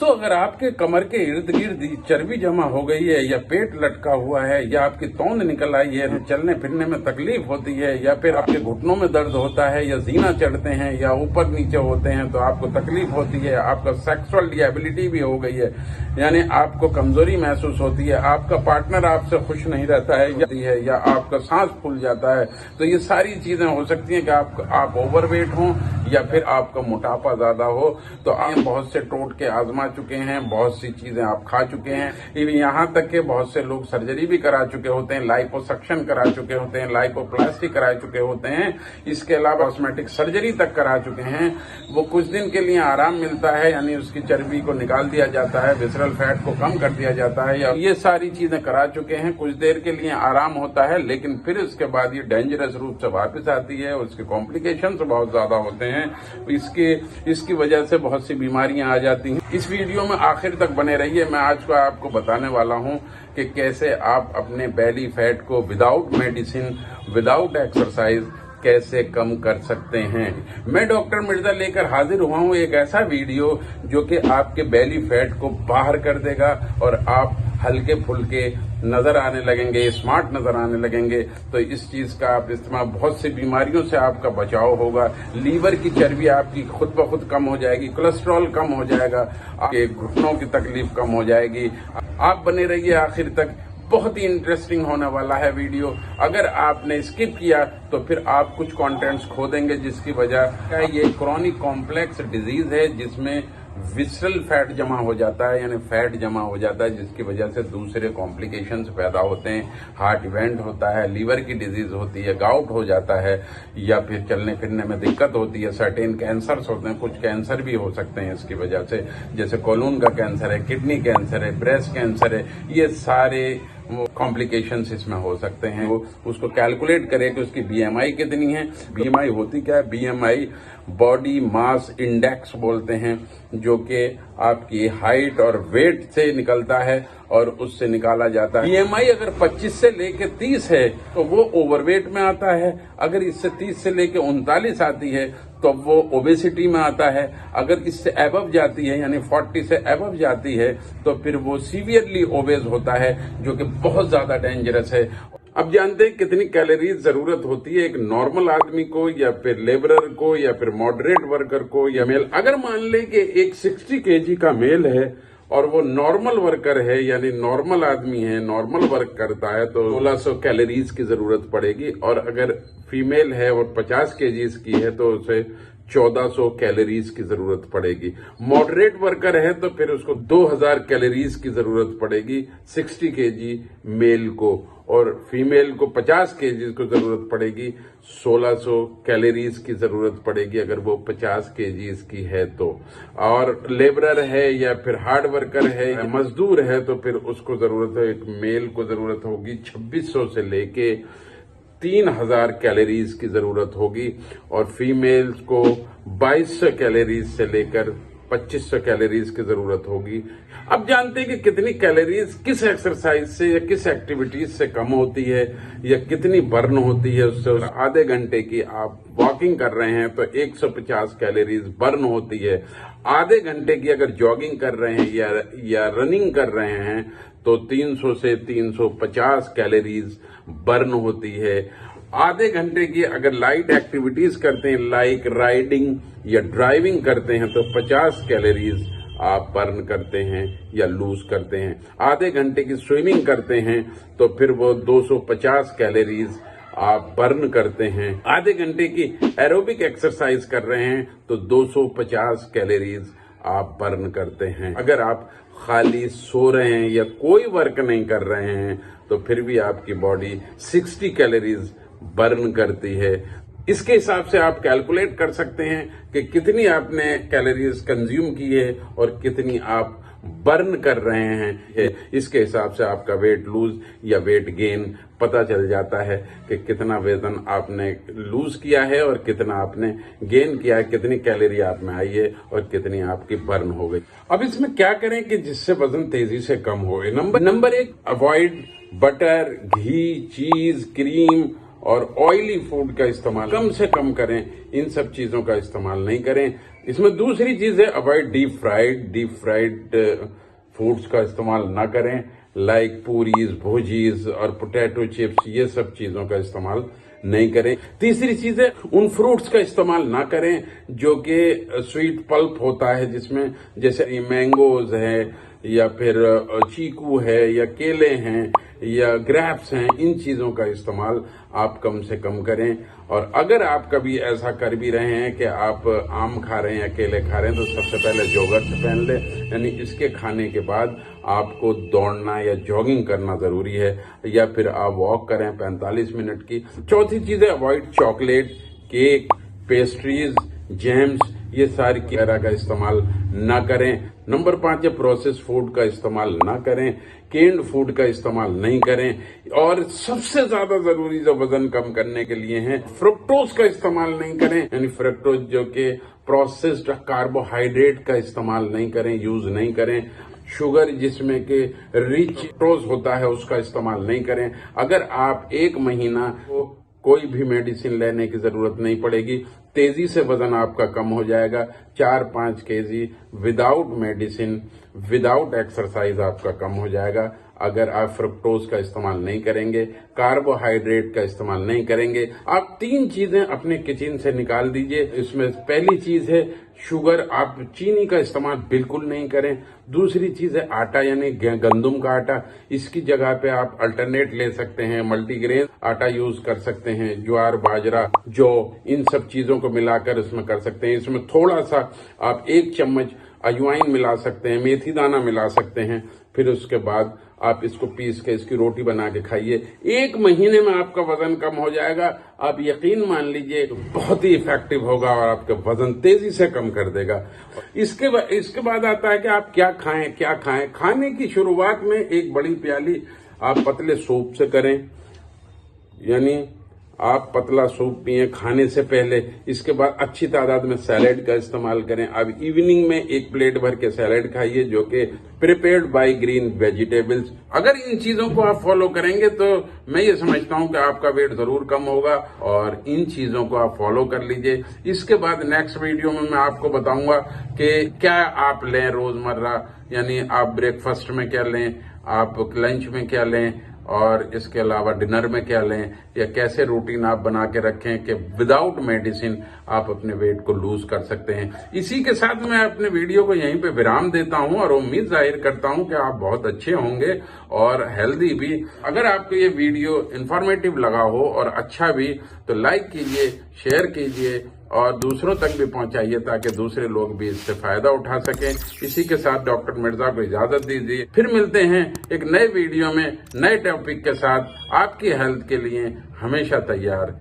दोस्तों, अगर आपके कमर के इर्द गिर्द चर्बी जमा हो गई है या पेट लटका हुआ है या आपकी तौंद निकल आई है, चलने फिरने में तकलीफ होती है या फिर आपके घुटनों में दर्द होता है या जीना चढ़ते हैं या ऊपर नीचे होते हैं तो आपको तकलीफ होती है, आपका सेक्सुअल डिएबिलिटी भी हो गई है, यानी आपको कमजोरी महसूस होती है, आपका पार्टनर आपसे खुश नहीं रहता है या आपका सांस फूल जाता है, तो ये सारी चीजें हो सकती हैं कि आप ओवरवेट हों या फिर आपका मोटापा ज्यादा हो। तो आप बहुत से टोटके आजमा चुके हैं, बहुत सी चीजें आप खा चुके हैं, यहाँ तक के बहुत से लोग सर्जरी भी करा चुके होते हैं, लाइपोसक्शन करा चुके होते हैं, लाइपोप्लास्टी करा चुके होते हैं, इसके अलावा कॉस्मेटिक सर्जरी तक करा चुके हैं। वो कुछ दिन के लिए आराम मिलता है, यानी उसकी चर्बी को निकाल दिया जाता है, विसरल फैट को कम कर दिया जाता है, या ये सारी चीजें करा चुके हैं। कुछ देर के लिए आराम होता है, लेकिन फिर उसके बाद ये डेंजरस रूप से वापस आती है, उसके कॉम्प्लिकेशंस बहुत ज्यादा होते हैं, इसकी वजह से बहुत सी बीमारियां आ जाती हैं। इस वीडियो में आखिर तक बने रहिए। मैं आज को आपको बताने वाला हूं कि कैसे आप अपने बेली फैट को विदाउट मेडिसिन, विदाउट एक्सरसाइज कैसे कम कर सकते हैं। मैं डॉक्टर मिर्जा लेकर हाजिर हुआ हूं एक ऐसा वीडियो जो कि आपके बेली फैट को बाहर कर देगा और आप हल्के फुल्के नजर आने लगेंगे, स्मार्ट नजर आने लगेंगे। तो इस चीज का आप इस्तेमाल, बहुत सी बीमारियों से आपका बचाव होगा। लीवर की चर्बी आपकी खुद ब खुद कम हो जाएगी, कोलेस्ट्रॉल कम हो जाएगा, आपके घुटनों की तकलीफ कम हो जाएगी। आप बने रहिए आखिर तक, बहुत ही इंटरेस्टिंग होने वाला है वीडियो। अगर आपने स्किप किया तो फिर आप कुछ कंटेंट्स खो देंगे, जिसकी वजह ये क्रॉनिक कॉम्प्लेक्स डिजीज है जिसमें विसरल फैट जमा हो जाता है, यानी फैट जमा हो जाता है, जिसकी वजह से दूसरे कॉम्प्लिकेशंस पैदा होते हैं। हार्ट इवेंट होता है, लीवर की डिजीज होती है, गाउट हो जाता है, या फिर चलने फिरने में दिक्कत होती है। सर्टेन कैंसर्स होते हैं, कुछ कैंसर भी हो सकते हैं इसकी वजह से, जैसे कोलून का कैंसर है, किडनी कैंसर है, ब्रेस्ट कैंसर है। ये सारे कॉम्प्लिकेशंस इसमें हो सकते हैं। वो उसको कैलकुलेट करें कि उसकी बीएमआई कितनी है। बीएमआई होती क्या है? बीएमआई बॉडी मास इंडेक्स बोलते हैं, जो कि आपकी हाइट और वेट से निकलता है और उससे निकाला जाता है। बीएमआई अगर 25 से लेके 30 है तो वो ओवरवेट में आता है, अगर इससे 30 से लेके 39 आती है तो वो ओबेसिटी में आता है, अगर इससे एबव जाती है यानी 40 से एबव जाती है तो फिर वो सीवियरली ओबेज होता है, जो कि बहुत ज्यादा डेंजरस है। अब जानते हैं कितनी कैलोरीज जरूरत होती है एक नॉर्मल आदमी को, या फिर लेबरर को, या फिर मॉडरेट वर्कर को, या मेल। अगर मान ले कि एक 60 केजी का मेल है और वो नॉर्मल वर्कर है, यानी नॉर्मल आदमी है, नॉर्मल वर्क करता है, तो 1600 कैलोरीज की जरूरत पड़ेगी। और अगर फीमेल है और 50 केजीज की है तो उसे 1400 कैलोरीज की जरूरत पड़ेगी। मॉडरेट वर्कर है तो फिर उसको 2000 कैलोरीज की जरूरत पड़ेगी 60 केजी मेल को, और फीमेल को 50 केजी को जरूरत पड़ेगी 1600 कैलोरीज की जरूरत पड़ेगी अगर वो 50 केजीज की है तो। और लेबरर है या फिर हार्ड वर्कर है या मजदूर है तो फिर उसको जरूरत है, एक मेल को जरूरत होगी 2600 से लेके 3000 कैलोरीज की जरूरत होगी, और फीमेल्स को 2200 कैलोरीज से लेकर 2500 कैलोरीज की जरूरत होगी। अब जानते हैं कि कितनी कैलोरीज किस एक्सरसाइज से या किस एक्टिविटीज से कम होती है या कितनी बर्न होती है उससे। आधे घंटे की आप वॉकिंग कर रहे हैं तो 150 कैलोरीज बर्न होती है। आधे घंटे की अगर जॉगिंग कर रहे हैं या रनिंग कर रहे हैं तो 300 से 350 कैलोरीज बर्न होती है। आधे घंटे की अगर लाइट एक्टिविटीज करते हैं, लाइक राइडिंग या ड्राइविंग करते हैं, तो 50 कैलोरीज आप बर्न करते हैं या लूज करते हैं। आधे घंटे की स्विमिंग करते हैं तो फिर वो 250 कैलोरीज आप बर्न करते हैं। आधे घंटे की एरोबिक एक्सरसाइज कर रहे हैं तो 250 कैलोरीज आप बर्न करते हैं। अगर आप खाली सो रहे हैं या कोई वर्क नहीं कर रहे हैं तो फिर भी आपकी बॉडी 60 कैलोरीज बर्न करती है। इसके हिसाब से आप कैलकुलेट कर सकते हैं कि कितनी आपने कैलोरीज कंज्यूम की है और कितनी आप बर्न कर रहे हैं। इसके हिसाब से आपका वेट लूज या वेट गेन पता चल जाता है कि कितना वजन आपने लूज किया है और कितना आपने गेन किया है, कितनी कैलोरी आप में आई है और कितनी आपकी बर्न हो गई। अब इसमें क्या करें कि जिससे वजन तेजी से कम हो। नंबर 1, अवॉइड बटर, घी, चीज, क्रीम और ऑयली फूड का इस्तेमाल कम से कम करें। इन सब चीजों का इस्तेमाल नहीं करें। इसमें दूसरी चीज है अवॉइड डीप फ्राइड फूड्स का इस्तेमाल ना करें, लाइक पूरीज, भुजीज और पोटैटो चिप्स, ये सब चीजों का इस्तेमाल नहीं करें। तीसरी चीज है उन फ्रूट्स का इस्तेमाल ना करें जो कि स्वीट पल्प होता है, जिसमें जैसे मैंगोज है या फिर चीकू है या केले हैं या ग्रेप्स हैं, इन चीजों का इस्तेमाल आप कम से कम करें। और अगर आप कभी ऐसा कर भी रहे हैं कि आप आम खा रहे हैं या केले खा रहे हैं, तो सबसे पहले जोगर्स पहन ले, यानी इसके खाने के बाद आपको दौड़ना या जॉगिंग करना जरूरी है, या फिर आप वॉक करें 45 मिनट की। चौथी चीज है avoid chocolate, cake, pastries, jams, ये सारी वगैरह का इस्तेमाल ना करें। नंबर 5 है प्रोसेस फूड का इस्तेमाल ना करें, केन्ड फूड का इस्तेमाल नहीं करें। और सबसे ज्यादा जरूरी जो वजन कम करने के लिए है, फ्रुक्टोज का इस्तेमाल नहीं करें, यानी फ्रुक्टोज जो कि प्रोसेस्ड कार्बोहाइड्रेट का इस्तेमाल नहीं करें, यूज नहीं करें। शुगर जिसमें कि रिच फ्रुक्टोज होता है उसका इस्तेमाल नहीं करें। अगर आप 1 महीना कोई भी मेडिसिन लेने की जरूरत नहीं पड़ेगी, तेजी से वजन आपका कम हो जाएगा। 4-5 KG without medicine, without exercise आपका कम हो जाएगा। अगर आप फ्रुक्टोज का इस्तेमाल नहीं करेंगे, कार्बोहाइड्रेट का इस्तेमाल नहीं करेंगे। आप 3 चीजें अपने किचन से निकाल दीजिए। इसमें पहली चीज है शुगर, आप चीनी का इस्तेमाल बिल्कुल नहीं करें। दूसरी चीज है आटा, यानी गंदम का आटा, इसकी जगह पे आप अल्टरनेट ले सकते हैं, मल्टीग्रेन आटा यूज कर सकते हैं, ज्वार, बाजरा, जौ, इन सब चीजों को मिलाकर इसमें कर सकते हैं। इसमें थोड़ा सा आप 1 चम्मच अजवाइन मिला सकते हैं, मेथी दाना मिला सकते हैं। फिर उसके बाद आप इसको पीस के इसकी रोटी बना के खाइए। 1 महीने में आपका वजन कम हो जाएगा। आप यकीन मान लीजिए बहुत ही इफेक्टिव होगा और आपका वजन तेजी से कम कर देगा। इसके बाद आता है कि आप क्या खाएं। खाने की शुरुआत में 1 बड़ी प्याली आप पतले सूप से करें, यानी आप पतला सूप पिए खाने से पहले। इसके बाद अच्छी तादाद में सैलेड का इस्तेमाल करें। अब इवनिंग में 1 प्लेट भर के सैलेड खाइए जो कि प्रिपेयर्ड बाय ग्रीन वेजिटेबल्स। अगर इन चीजों को आप फॉलो करेंगे तो मैं ये समझता हूं कि आपका वेट जरूर कम होगा, और इन चीजों को आप फॉलो कर लीजिए। इसके बाद नेक्स्ट वीडियो में मैं आपको बताऊंगा कि क्या आप लें रोजमर्रा, यानी आप ब्रेकफास्ट में क्या लें, आप लंच में क्या लें, और इसके अलावा डिनर में क्या लें, या कैसे रूटीन आप बना के रखें कि विदाउट मेडिसिन आप अपने वेट को लूज कर सकते हैं। इसी के साथ मैं अपने वीडियो को यहीं पे विराम देता हूं और उम्मीद जाहिर करता हूं कि आप बहुत अच्छे होंगे और हेल्दी भी। अगर आपको ये वीडियो इंफॉर्मेटिव लगा हो और अच्छा भी, तो लाइक कीजिए, शेयर कीजिए और दूसरों तक भी पहुंचाइए ताकि दूसरे लोग भी इससे फायदा उठा सकें। इसी के साथ डॉक्टर मिर्जा को इजाजत दीजिए। फिर मिलते हैं एक नए वीडियो में नए टॉपिक के साथ। आपकी हेल्थ के लिए हमेशा तैयार।